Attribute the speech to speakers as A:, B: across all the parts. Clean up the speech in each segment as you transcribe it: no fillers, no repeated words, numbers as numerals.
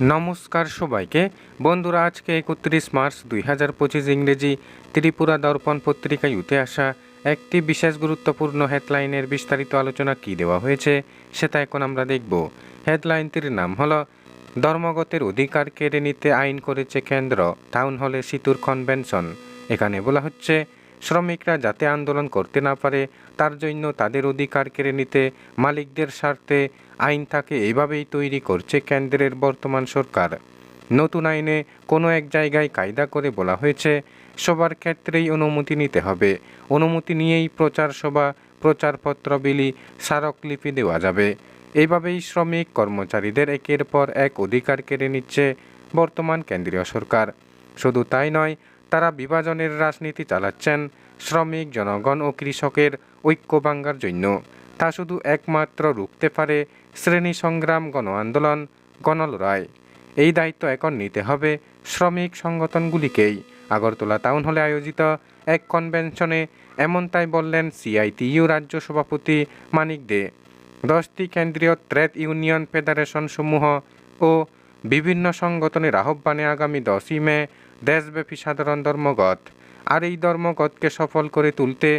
A: নমস্কার সবাইকে বন্ধুরা, আজকে 31 মার্চ 2025 ইংরেজি ত্রিপুরা দর্পণ পত্রিকায় উঠে আসা একটি বিশেষ গুরুত্বপূর্ণ হেডলাইনের বিস্তারিত আলোচনা কি দেওয়া হয়েছে সেটা এখন আমরা দেখব। হেডলাইনটির নাম হলো ধর্মগতের অধিকার কেড়ে নিতে আইন করেছে কেন্দ্র, টাউন হলে সিতুর কনভেনশন। এখানে বলা হচ্ছে শ্রমিকরা যাতে আন্দোলন করতে না পারে তার জন্য তাদের অধিকার কেড়ে নিতে মালিকদের স্বার্থে আইন থাকে এভাবেই তৈরি করছে কেন্দ্রের বর্তমান সরকার। নতুন আইনে কোনো এক জায়গায় কায়দা করে বলা হয়েছে সবার ক্ষেত্রেই অনুমতি নিতে হবে, অনুমতি নিয়েই প্রচার সভা, প্রচারপত্র বিলি, স্মারকলিপি দেওয়া যাবে। এইভাবেই শ্রমিক কর্মচারীদের একের পর এক অধিকার কেড়ে নিচ্ছে বর্তমান কেন্দ্রীয় সরকার। শুধু তাই নয়, তারা বিভাজনের রাজনীতি চালাচ্ছেন শ্রমিক, জনগণ ও কৃষকের ঐক্য ভাঙ্গার জন্য। তা শুধু একমাত্র রুখতে পারে শ্রেণী সংগ্রাম, গণ আন্দোলন, গণলড়াই। এই দায়িত্ব এখন নিতে হবে শ্রমিক সংগঠনগুলিকেই। আগরতলা টাউন হলে আয়োজিত এক কনভেনশনে এমনটাই বললেন সিআইটিইউ রাজ্য সভাপতি মানিক দে। 10টি কেন্দ্রীয় ট্রেড ইউনিয়ন ফেডারেশন সমূহ ও বিভিন্ন সংগঠনের আহ্বানে আগামী 10ই মে দেশব্যাপী সাধারণ ধর্মঘট। আর এই ধর্মঘটকে সফল করে তুলতে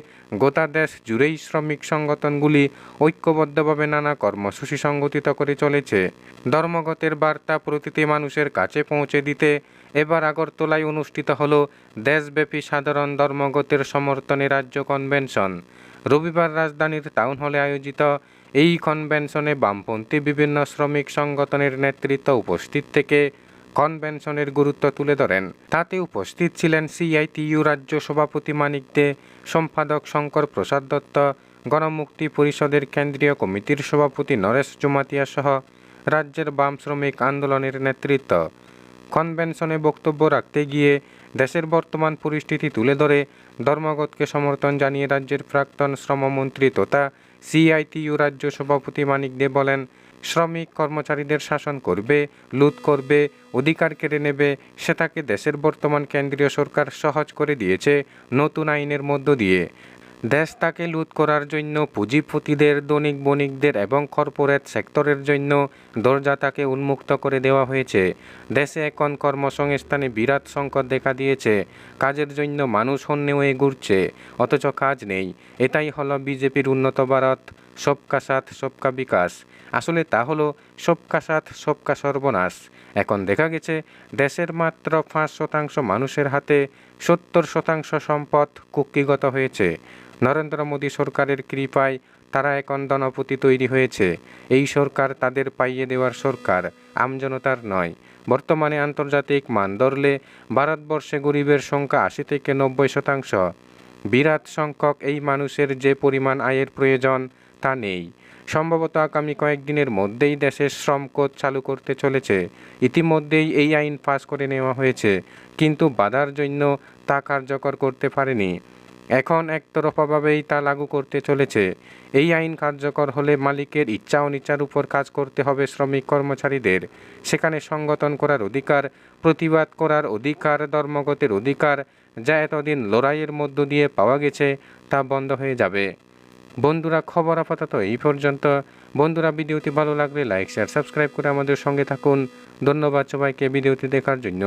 A: গোটা দেশ জুড়েই শ্রমিক সংগঠনগুলি ঐক্যবদ্ধভাবে নানা কর্মসূচি সংগঠিত করে চলেছে। ধর্মঘটের বার্তা প্রতিটি মানুষের কাছে পৌঁছে দিতে এবার আগরতলায় অনুষ্ঠিত হল দেশব্যাপী সাধারণ ধর্মঘটের সমর্থনে রাজ্য কনভেনশন। রবিবার রাজধানীর টাউন হলে আয়োজিত এই কনভেনশনে বামপন্থী বিভিন্ন শ্রমিক সংগঠনের নেতৃত্ব উপস্থিত থেকে কনভেনশনের গুরুত্ব তুলে ধরেন। তাতে উপস্থিত ছিলেন সিআইটিইউ রাজ্য সভাপতি মানিক দে, সম্পাদক শঙ্কর প্রসাদ দত্ত, গণমুক্তি পরিষদের কেন্দ্রীয় কমিটির সভাপতি নরেশ জমাতিয়া সহ রাজ্যের বাম শ্রমিক আন্দোলনের নেতৃত্ব। কনভেনশনে বক্তব্য রাখতে গিয়ে দেশের বর্তমান পরিস্থিতি তুলে ধরে ধর্মঘটকে সমর্থন জানিয়ে রাজ্যের প্রাক্তন শ্রমমন্ত্রী তথা সিআইটিইউ রাজ্য সভাপতি মানিক দে বলেন, শ্রমিক কর্মচারীদের শাসন করবে, লুট করবে, অধিকার কেড়ে নেবে, সেটাকে দেশের বর্তমান কেন্দ্রীয় সরকার সহজ করে দিয়েছে নতুন আইনের মধ্য দিয়ে। দেশ তাকে লুট করার জন্য পুঁজিপতিদের, ধনিক বণিকদের এবং কর্পোরেট সেক্টরের জন্য দরজা তাকে উন্মুক্ত করে দেওয়া হয়েছে। দেশে এখন কর্মসংস্থানে বিরাট সংকট দেখা দিয়েছে। কাজের জন্য মানুষ হন্যে হয়ে ঘুরছে, অথচ কাজ নেই। এটাই হলো বিজেপির উন্নত ভারত, সবকা সাথ সবকা বিকাশ। আসলে তা হলো সবকা সাথ সবকা সর্বনাশ। এখন দেখা গেছে দেশের মাত্র 5% মানুষের হাতে 70% সম্পদ কুক্ষিগত হয়েছে। নরেন্দ্র মোদী সরকারের কৃপায় তারা এখন ধনপতি তৈরি হয়েছে। এই সরকার তাদের পাইয়ে দেওয়ার সরকার, আমজনতার নয়। বর্তমানে আন্তর্জাতিক মান ধরলে ভারতবর্ষে গরিবের সংখ্যা 80 থেকে 90%। বিরাট সংখ্যক এই মানুষের যে পরিমাণ আয়ের প্রয়োজন তা নেই। সম্ভবত আগামী কয়েকদিনের মধ্যেই দেশের শ্রম কোড চালু করতে চলেছে। ইতিমধ্যেই এই আইন পাস করে নেওয়া হয়েছে, কিন্তু বাধার জন্য তা কার্যকর করতে পারেনি। এখন একতরফাভাবেই তা লাগু করতে চলেছে। এই আইন কার্যকর হলে মালিকের ইচ্ছা অনিচ্ছার উপর কাজ করতে হবে শ্রমিক কর্মচারীদের। সেখানে সংগঠন করার অধিকার, প্রতিবাদ করার অধিকার, ধর্মঘটের অধিকার, যা এতদিন লড়াইয়ের মধ্য দিয়ে পাওয়া গেছে, তা বন্ধ হয়ে যাবে। বন্ধুরা, খবর আপাতত এই পর্যন্ত। বন্ধুরা, ভিডিওটি ভালো লাগলে লাইক, শেয়ার, সাবস্ক্রাইব করে আমাদের সঙ্গে থাকুন। ধন্যবাদ সবাইকে ভিডিওটি দেখার জন্য।